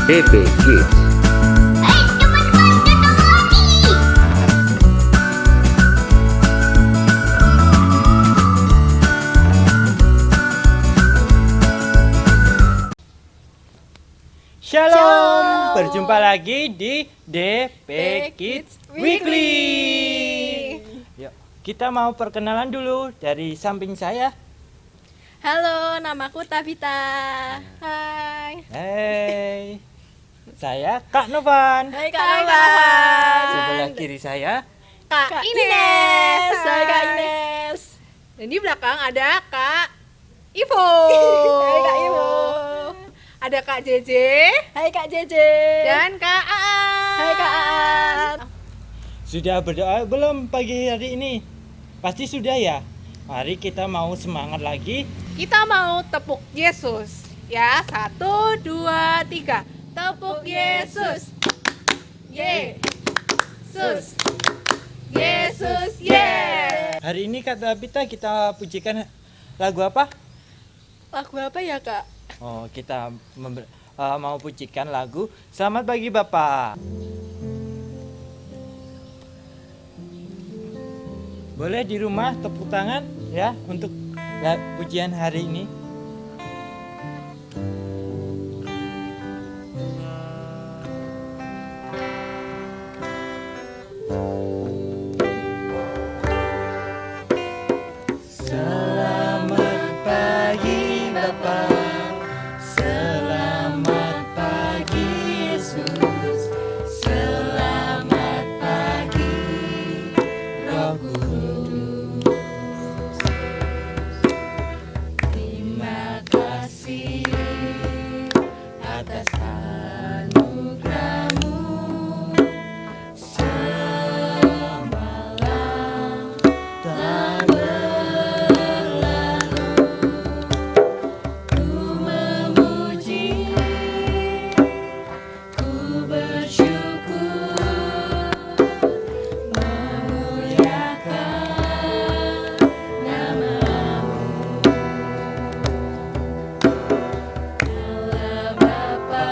DP Kids. Shalom, berjumpa lagi di DP Kids Weekly. Yuk, kita mau perkenalan dulu dari samping saya. Halo, namaku Tabita. Hai. Hey, saya Kak Novan. Hai Kak Novan. Sebelah kiri saya Kak Ines. Hai Kak Ines. Dan di belakang ada Kak Ivo. Hai Kak Ivo. Ada Kak JJ Hai Kak Jeje. dan Kak Aan. Hai Kak Aan. Sudah berdoa belum pagi hari ini? Pasti sudah ya. Mari kita mau semangat lagi. Kita mau tepuk Yesus. Ya, 1, 2, 3. Tepuk Yesus. Yesus. Yesus, yes. Hari ini Kak Tabita kita pujikan lagu apa? Lagu apa ya Kak? Oh, kita mau pujikan lagu Selamat Pagi Bapak. Boleh di rumah tepuk tangan ya untuk pujian hari ini. Selamat pagi Bapak. Selamat pagi Yesus. Selamat pagi Roh Kudus. Terima kasih atas anugerah-Mu semalam telah berlalu. Ku memuji, ku bersyukur, memuliakan nama-Mu. Allah Bapa,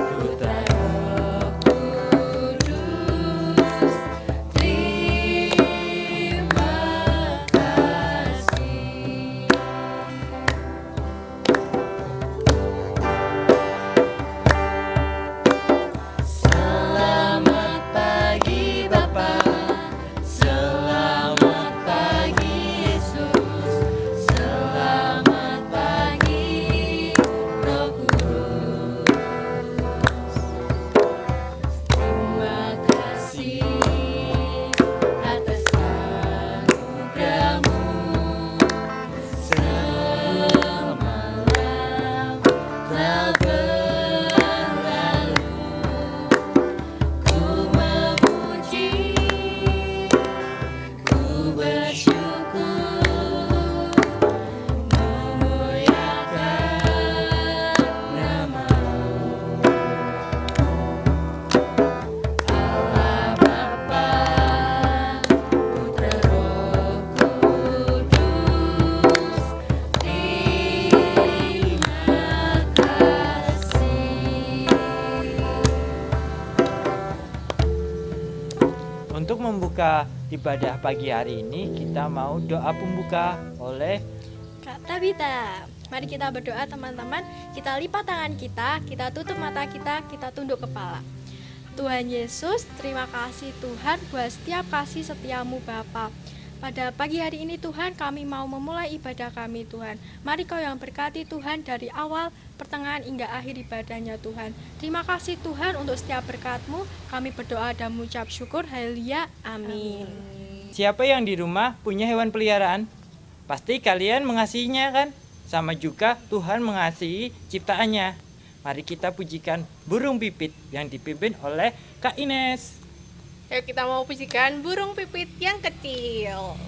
Putra Roh Kudus, terima kasih. Selamat pagi Bapa, selamat pagi Yesus, selamat pagi Roh Kudus. Terima kasih atas anugerah-Mu semalam telah berlalu. Ku memuji, ku bersyukur, memuliakan nama-Mu. Allah Bapa, Putra Roh Kudus, terima kasih. Untuk membuka ibadah pagi hari ini, kita mau doa pembuka oleh Kak Tabita. Mari kita berdoa teman-teman. Kita lipat tangan kita tutup mata kita tunduk kepala. Tuhan Yesus, terima kasih Tuhan buat setiap kasih setiamu Bapa. Pada pagi hari ini Tuhan, kami mau memulai ibadah kami Tuhan. Mari Kau yang berkati Tuhan dari awal, pertengahan hingga akhir ibadahnya Tuhan. Terima kasih Tuhan untuk setiap berkat-Mu. Kami berdoa dan mengucap syukur. Haleluya. Amin. siapa yang di rumah punya hewan peliharaan? Pasti kalian mengasihinya kan? Sama juga Tuhan mengasihi ciptaannya. Mari kita pujikan burung pipit yang dipimpin oleh Kak Ines. Yuk kita mau pujikan burung pipit yang kecil.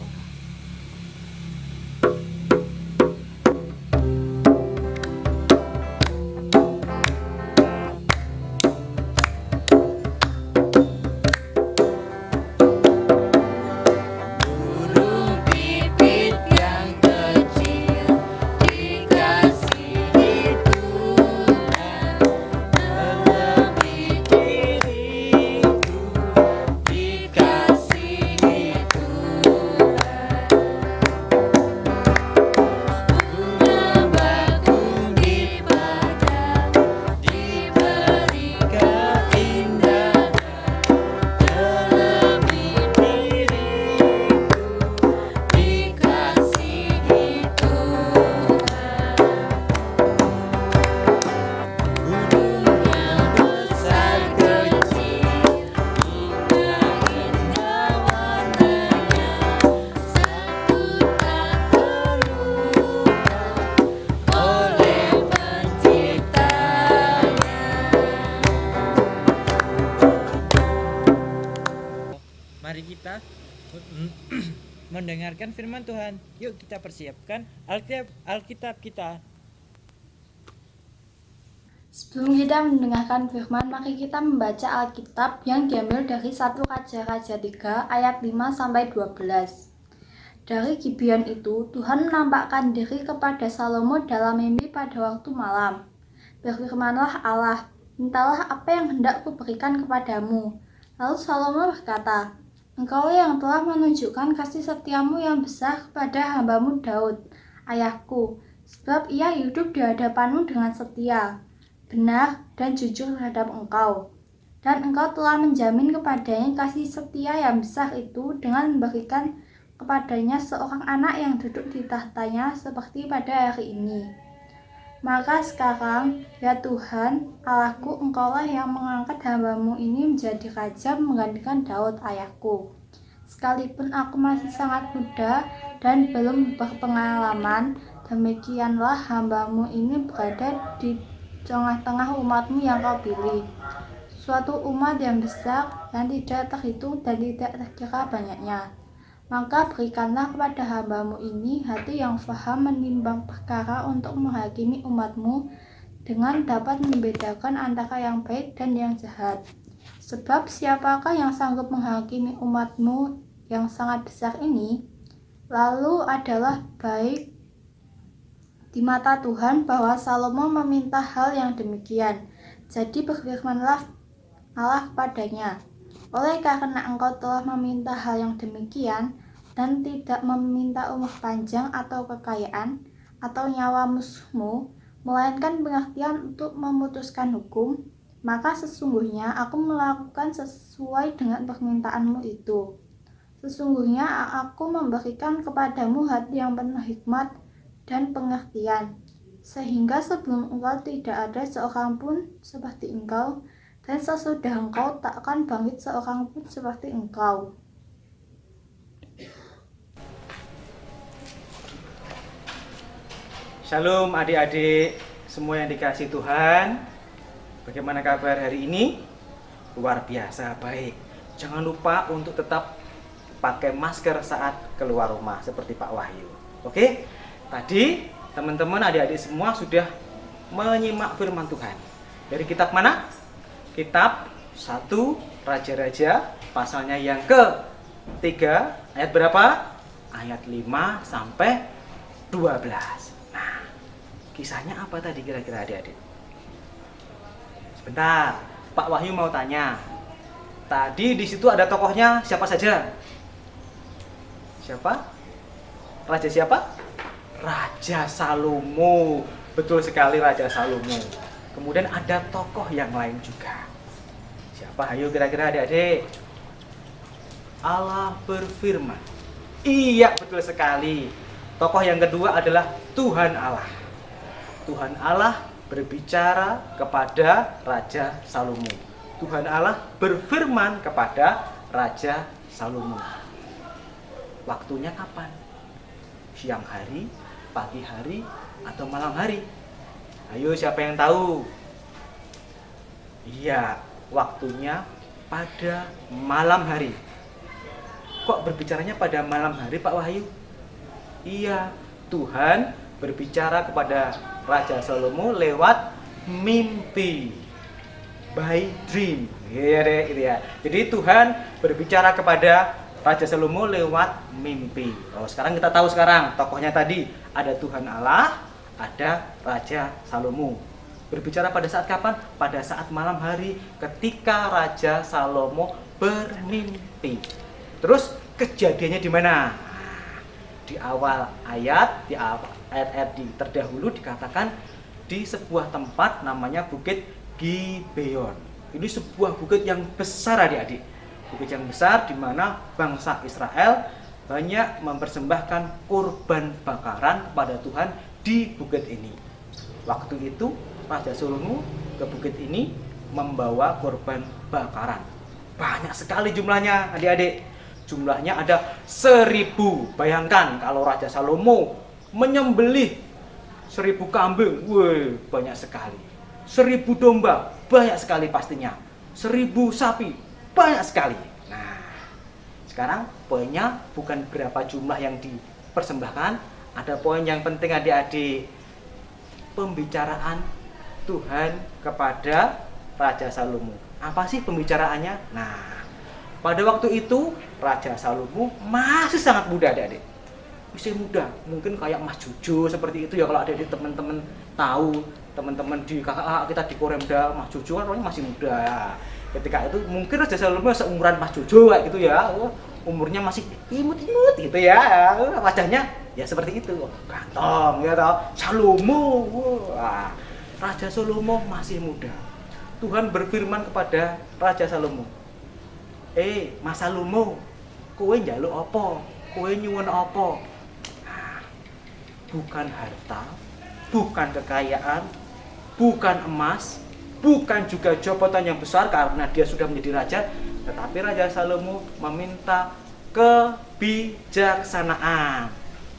kita mendengarkan firman Tuhan. Yuk kita persiapkan Alkitab kita. Sebelum kita mendengarkan firman, mari kita membaca Alkitab yang diambil dari 1 Raja-Raja 3 ayat 5-12. Dari Gibeon itu, Tuhan menampakkan diri kepada Salomo dalam mimpi pada waktu malam. Berfirmanlah Allah, mintalah apa yang hendak kuberikan kepadamu. Lalu Salomo berkata, Engkau yang telah menunjukkan kasih setiamu yang besar kepada hambamu Daud, ayahku, sebab ia hidup di hadapanmu dengan setia, benar dan jujur terhadap engkau. Dan engkau telah menjamin kepadanya kasih setia yang besar itu dengan memberikan kepadanya seorang anak yang duduk di tahtanya seperti pada hari ini. Maka sekarang, ya Tuhan, Allahku, Engkaulah yang mengangkat hambamu ini menjadi raja menggantikan Daud ayahku. Sekalipun aku masih sangat muda dan belum berpengalaman, demikianlah hambamu ini berada di tengah-tengah umatmu yang kau pilih. Suatu umat yang besar, yang tidak terhitung dan tidak terkira banyaknya. Maka berikanlah kepada hambamu ini hati yang faham menimbang perkara untuk menghakimi umatmu dengan dapat membedakan antara yang baik dan yang jahat. Sebab siapakah yang sanggup menghakimi umatmu yang sangat besar ini? Lalu adalah baik di mata Tuhan bahwa Salomo meminta hal yang demikian. Jadi berfirmanlah Allah kepadanya, oleh karena engkau telah meminta hal yang demikian, dan tidak meminta umur panjang atau kekayaan, atau nyawa musuhmu, melainkan pengertian untuk memutuskan hukum, maka sesungguhnya aku melakukan sesuai dengan permintaanmu itu. Sesungguhnya aku memberikan kepadamu hati yang penuh hikmat dan pengertian, sehingga sebelum engkau tidak ada seorang pun seperti engkau, dan sesudah engkau tak akan bangkit seorang pun seperti engkau. Shalom adik-adik semua yang dikasihi Tuhan. Bagaimana kabar hari ini? Luar biasa baik. Jangan lupa untuk tetap pakai masker saat keluar rumah seperti Pak Wahyu. Oke? Tadi teman-teman adik-adik semua sudah menyimak firman Tuhan. Dari kitab mana? Kitab 1 Raja-Raja pasalnya yang ke-3 ayat berapa? Ayat 5 sampai 12. Nah, kisahnya apa tadi kira-kira adik-adik? Sebentar, Pak Wahyu mau tanya. Tadi di situ ada tokohnya siapa saja? Siapa? Raja siapa? Raja Salomo. Betul sekali, Raja Salomo. Kemudian ada tokoh yang lain juga. Siapa? Ayo kira-kira adik-adik. Allah berfirman. Iya, betul sekali. Tokoh yang kedua adalah Tuhan Allah. Tuhan Allah berbicara kepada Raja Salomo. Tuhan Allah berfirman kepada Raja Salomo. Waktunya kapan? Siang hari, pagi hari, atau malam hari? Ayo, siapa yang tahu? Iya, waktunya pada malam hari. Kok berbicaranya pada malam hari, Pak Wahyu? Iya, Tuhan berbicara kepada Raja Salomo lewat mimpi, by dream. Iya. Jadi Tuhan berbicara kepada Raja Salomo lewat mimpi. Oh, sekarang kita tahu tokohnya tadi ada Tuhan Allah, ada Raja Salomo. Berbicara pada saat kapan? Pada saat malam hari ketika Raja Salomo bermimpi. Terus kejadiannya di mana? Di awal ayat, di ayat-ayat terdahulu dikatakan di sebuah tempat namanya Bukit Gibeon. Ini sebuah bukit yang besar adik-adik. Bukit yang besar di mana bangsa Israel banyak mempersembahkan kurban bakaran kepada Tuhan di bukit ini. Waktu itu Raja Salomo ke bukit ini membawa kurban bakaran. Banyak sekali jumlahnya adik-adik. Jumlahnya ada 1000. Bayangkan kalau Raja Salomo menyembelih 1000 kambing. Wih, banyak sekali. 1000 domba, banyak sekali pastinya. 1000 sapi, banyak sekali. Nah, Sekarang poinnya bukan berapa jumlah yang dipersembahkan, ada poin yang penting adik-adik. Pembicaraan Tuhan kepada Raja Salomo. Apa sih pembicaraannya? Nah, pada waktu itu Raja Salomo masih sangat muda adik-adik. Masih muda, mungkin kayak Mas Jojo seperti itu ya, kalau adik-adik teman-teman tahu, teman-teman di kakak kita di Koremda, Mas Jojo kan orangnya masih muda. Ketika itu mungkin Raja Salomo seumuran Mas Jojo kayak gitu ya, umurnya masih imut-imut gitu ya, wajahnya ya seperti itu, ganteng ya tau, Salomo. Wah, Raja Salomo masih muda. Tuhan berfirman kepada Raja Salomo, Mas Salomo, kowe njaluk apa? Kowe nyuwun apa? Bukan harta, bukan kekayaan, bukan emas, bukan juga jabatan yang besar karena dia sudah menjadi raja, tetapi Raja Salomo meminta kebijaksanaan.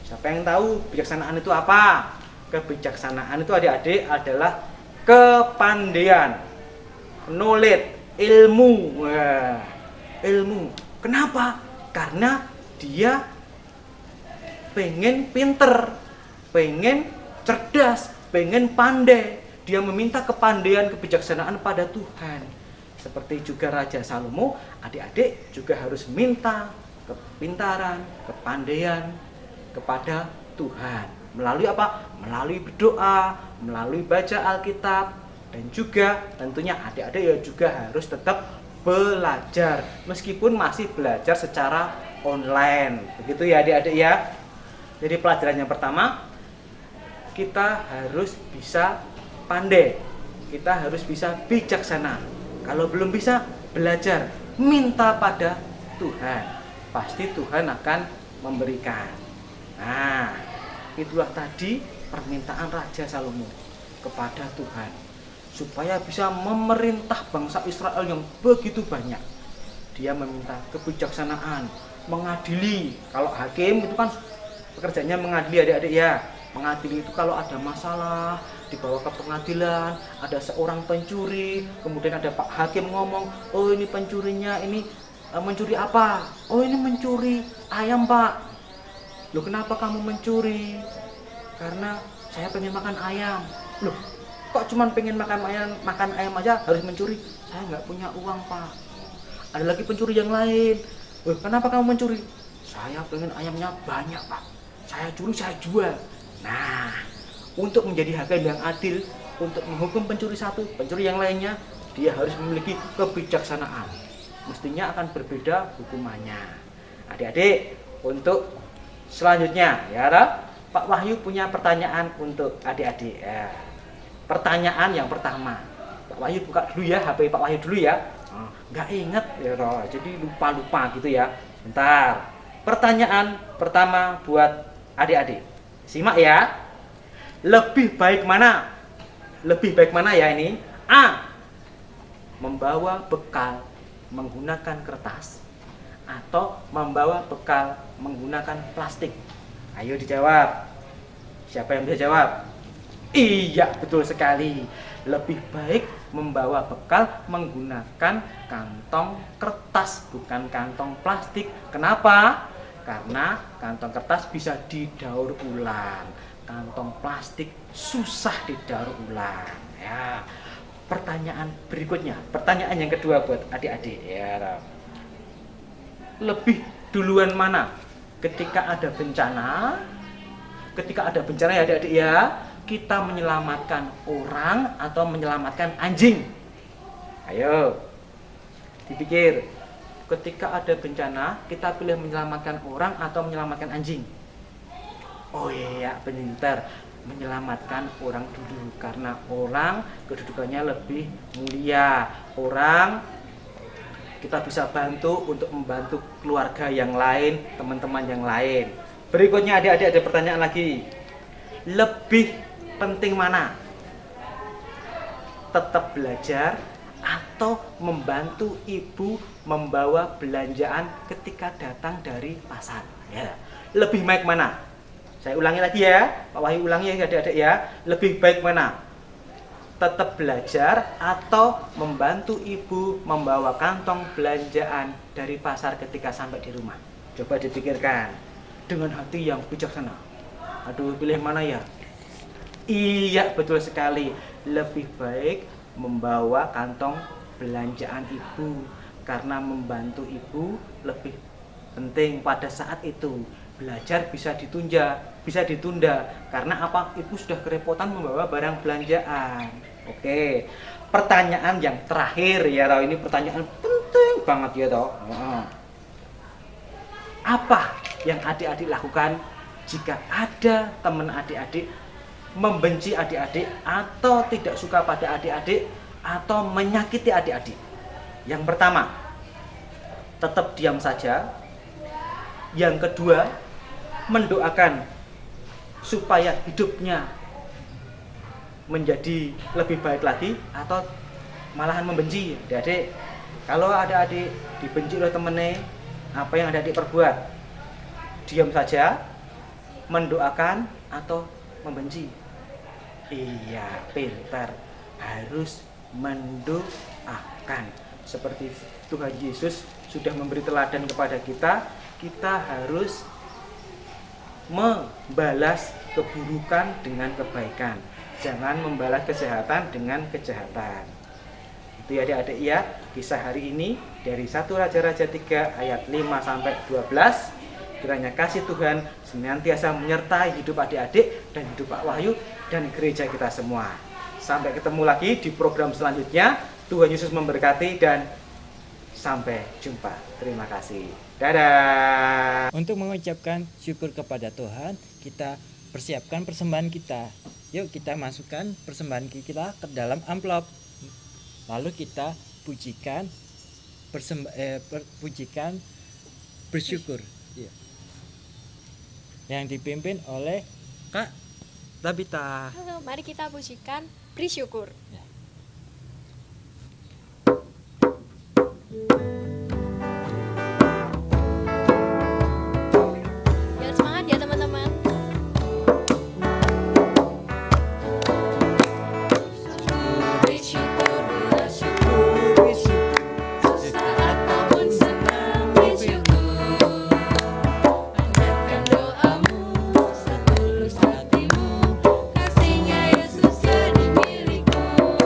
Siapa yang tahu bijaksanaan itu apa? Kebijaksanaan itu adik-adik adalah kepandaian, knowledge, ilmu. Wah, ilmu. Kenapa? Karena dia pengen pinter, pengen cerdas, pengen pandai. Dia meminta kepandaian, kebijaksanaan pada Tuhan. Seperti juga Raja Salomo, adik-adik juga harus minta kepintaran, kepandaian kepada Tuhan. Melalui apa? Melalui berdoa, melalui baca Alkitab, dan juga tentunya adik-adik ya juga harus tetap belajar. Meskipun masih belajar secara online. Begitu ya adik-adik ya. Jadi pelajaran yang pertama, kita harus bisa pandai, kita harus bisa bijaksana. Kalau belum bisa, belajar, minta pada Tuhan. Pasti Tuhan akan memberikan. Nah, itulah tadi permintaan Raja Salomo kepada Tuhan, supaya bisa memerintah bangsa Israel yang begitu banyak. Dia meminta kebijaksanaan, mengadili. Kalau hakim itu kan pekerjaannya mengadili adik-adik ya. Mengadili itu kalau ada masalah dibawa ke pengadilan, ada seorang pencuri, kemudian ada Pak Hakim ngomong, oh ini pencurinya ini mencuri apa? Oh ini mencuri ayam Pak. Loh kenapa kamu mencuri? Karena saya pengen makan ayam. Loh kok cuma pengen makan ayam aja harus mencuri? Saya nggak punya uang Pak. Ada lagi pencuri yang lain. Loh kenapa kamu mencuri? Saya pengen ayamnya banyak Pak. Saya curi, saya jual. Nah, untuk menjadi hakim yang adil, untuk menghukum pencuri satu, pencuri yang lainnya, dia harus memiliki kebijaksanaan. Mestinya akan berbeda hukumannya. Adik-adik, untuk selanjutnya, ya, Pak Wahyu punya pertanyaan untuk adik-adik. Ya. Pertanyaan yang pertama, Pak Wahyu buka dulu ya, HP Pak Wahyu dulu ya. Nggak inget ya, jadi lupa-lupa gitu ya. Bentar. Pertanyaan pertama buat adik-adik. Simak ya. Lebih baik mana? Lebih baik mana ya ini? A. Membawa bekal menggunakan kertas atau membawa bekal menggunakan plastik? Ayo dijawab. Siapa yang bisa jawab? Iya, betul sekali. Lebih baik membawa bekal menggunakan kantong kertas, bukan kantong plastik. Kenapa? Karena kantong kertas bisa didaur ulang, kantong plastik susah didaur ulang. Ya. Pertanyaan berikutnya, pertanyaan yang kedua buat adik-adik ya. Lebih duluan mana? Ketika ada bencana ya adik-adik ya, kita menyelamatkan orang atau menyelamatkan anjing? Ayo dipikir. Ketika ada bencana, kita pilih menyelamatkan orang atau menyelamatkan anjing? Oh iya, pintar. Menyelamatkan orang dulu, karena orang kedudukannya lebih mulia. Orang kita bisa bantu untuk membantu keluarga yang lain, teman-teman yang lain. Berikutnya adik-adik ada pertanyaan lagi. Lebih penting mana? Tetap belajar atau membantu ibu membawa belanjaan ketika datang dari pasar? Ya. Lebih baik mana? Saya ulangi lagi ya, Pak Wahyu ulangi ya adik-adik ya. Lebih baik mana? Tetap belajar atau membantu ibu membawa kantong belanjaan dari pasar ketika sampai di rumah? Coba dipikirkan dengan hati yang bijaksana. Aduh, pilih mana ya? Iya, betul sekali. Lebih baik membawa kantong belanjaan ibu, karena membantu ibu lebih penting pada saat itu. Belajar bisa ditunda karena apa? Ibu sudah kerepotan membawa barang belanjaan. Oke, pertanyaan yang terakhir ya, toh ini pertanyaan penting banget ya, toh. Apa yang adik-adik lakukan jika ada teman adik-adik membenci adik-adik atau tidak suka pada adik-adik atau menyakiti adik-adik? Yang pertama, tetap diam saja. Yang kedua, mendoakan supaya hidupnya menjadi lebih baik lagi, atau malahan membenci. Adik-adik, kalau ada adik dibenci oleh temennya, apa yang adik perbuat? Diam saja, mendoakan, atau membenci? Iya, pintar. Harus mendoakan. Seperti Tuhan Yesus sudah memberi teladan kepada kita, kita harus membalas keburukan dengan kebaikan. Jangan membalas kejahatan dengan kejahatan. Itu ya adik-adik ya, kisah hari ini dari 1 Raja-Raja 3 ayat 5 sampai 12. Kiranya kasih Tuhan senantiasa menyertai hidup adik-adik dan hidup Pak Wahyu dan gereja kita semua. Sampai ketemu lagi di program selanjutnya. Tuhan Yesus memberkati dan sampai jumpa. Terima kasih. Dadah. Untuk mengucapkan syukur kepada Tuhan, kita persiapkan persembahan kita. Yuk kita masukkan persembahan kita ke dalam amplop. Lalu kita pujikan bersyukur. Iya. Yang dipimpin oleh Kak Tabita. Halo, mari kita pujikan bersyukur. Ya. Biar semangat ya teman-teman. Bersyukur, bersyukur, sesaat maupun senang bersyukur. Panjatkan doamu setulus hatimu, kasihnya Yesus jadi milikmu.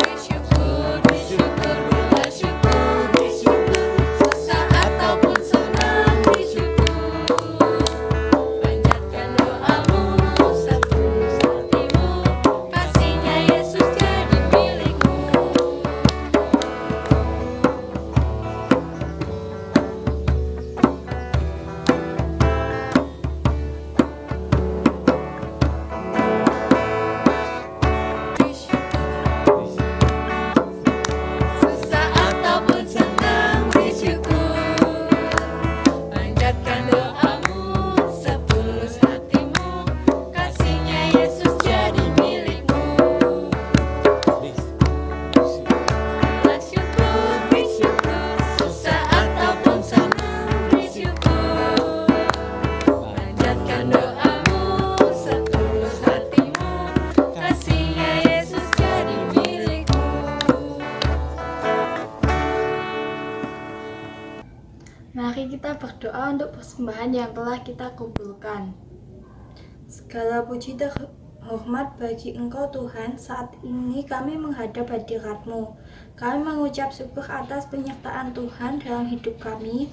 Bersyukur, bersyukur, bersyukur, sesaat maupun senang bersyukur. Panjatkan doamu setulus hatimu, kasihnya Yesus jadi milikmu. Sesaat maupun senang bersyukur. Panjatkan doamu setulus hatimu, kasihnya Yesus jadi milikmu. Bersyukur, bersyukur, sesaat maupun senang bersyukur. Panjatkan doamu setulus hatimu, kasihnya Yesus jadi milikmu. Mari kita berdoa untuk persembahan yang telah kita kumpulkan. Segala puji dan hormat bagi Engkau Tuhan, saat ini kami menghadap hadirat-Mu. Kami mengucap syukur atas penyertaan Tuhan dalam hidup kami.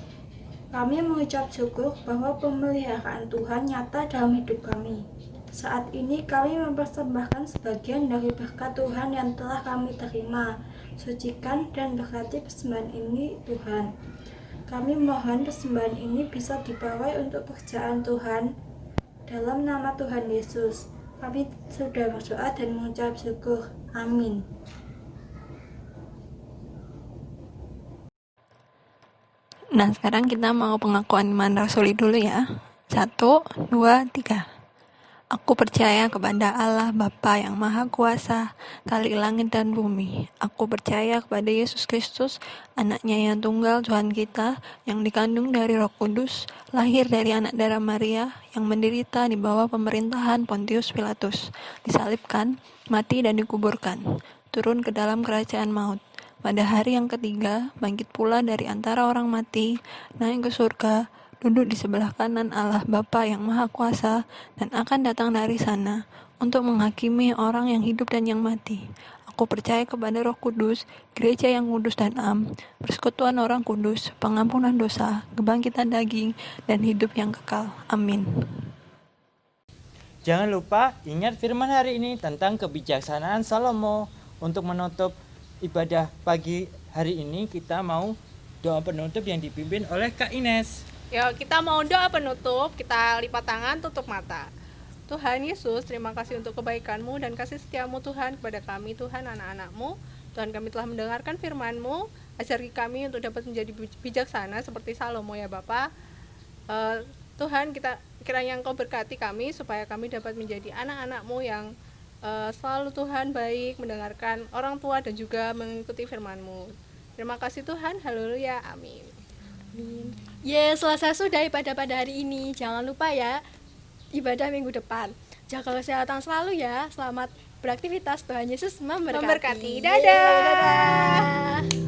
Kami mengucap syukur bahwa pemeliharaan Tuhan nyata dalam hidup kami. Saat ini kami mempersembahkan sebagian dari berkat Tuhan yang telah kami terima. Sucikan dan berkati persembahan ini Tuhan. Kami mohon persembahan ini bisa dipakai untuk pekerjaan Tuhan. Dalam nama Tuhan Yesus, kami sudah berdoa dan mengucap syukur. Amin. Nah, sekarang kita mau pengakuan iman rasuli dulu ya. 1, 2, 3. Aku percaya kepada Allah Bapa yang Maha Kuasa, Khalik langit dan bumi. Aku percaya kepada Yesus Kristus, anaknya yang tunggal Tuhan kita, yang dikandung dari Roh Kudus, lahir dari anak darah Maria, yang menderita di bawah pemerintahan Pontius Pilatus, disalibkan, mati dan dikuburkan, turun ke dalam kerajaan maut. Pada hari yang ketiga, bangkit pula dari antara orang mati, naik ke surga, duduk di sebelah kanan Allah Bapa yang Maha Kuasa, dan akan datang dari sana untuk menghakimi orang yang hidup dan yang mati. Aku percaya kepada Roh Kudus, gereja yang kudus dan am, persekutuan orang kudus, pengampunan dosa, kebangkitan daging, dan hidup yang kekal. Amin. Jangan lupa ingat firman hari ini tentang kebijaksanaan Salomo. Untuk menutup ibadah pagi hari ini, kita mau doa penutup yang dipimpin oleh Kak Ines. Ya, kita mau doa penutup, kita lipat tangan, tutup mata. Tuhan Yesus, terima kasih untuk kebaikan-Mu dan kasih setia-Mu Tuhan kepada kami, Tuhan, anak-anak-Mu. Tuhan, kami telah mendengarkan firman-Mu, ajari kami untuk dapat menjadi bijaksana seperti Salomo ya Bapa. Tuhan, kiranya Engkau berkati kami supaya kami dapat menjadi anak-anak-Mu yang selalu Tuhan baik, mendengarkan orang tua dan juga mengikuti firman-Mu. Terima kasih Tuhan, haleluya, amin. Selesai sudah ibadah pada hari ini. Jangan lupa ya, ibadah minggu depan. Jaga kesehatan selalu ya. Selamat beraktivitas. Tuhan Yesus memberkati. Dadah. Dadah.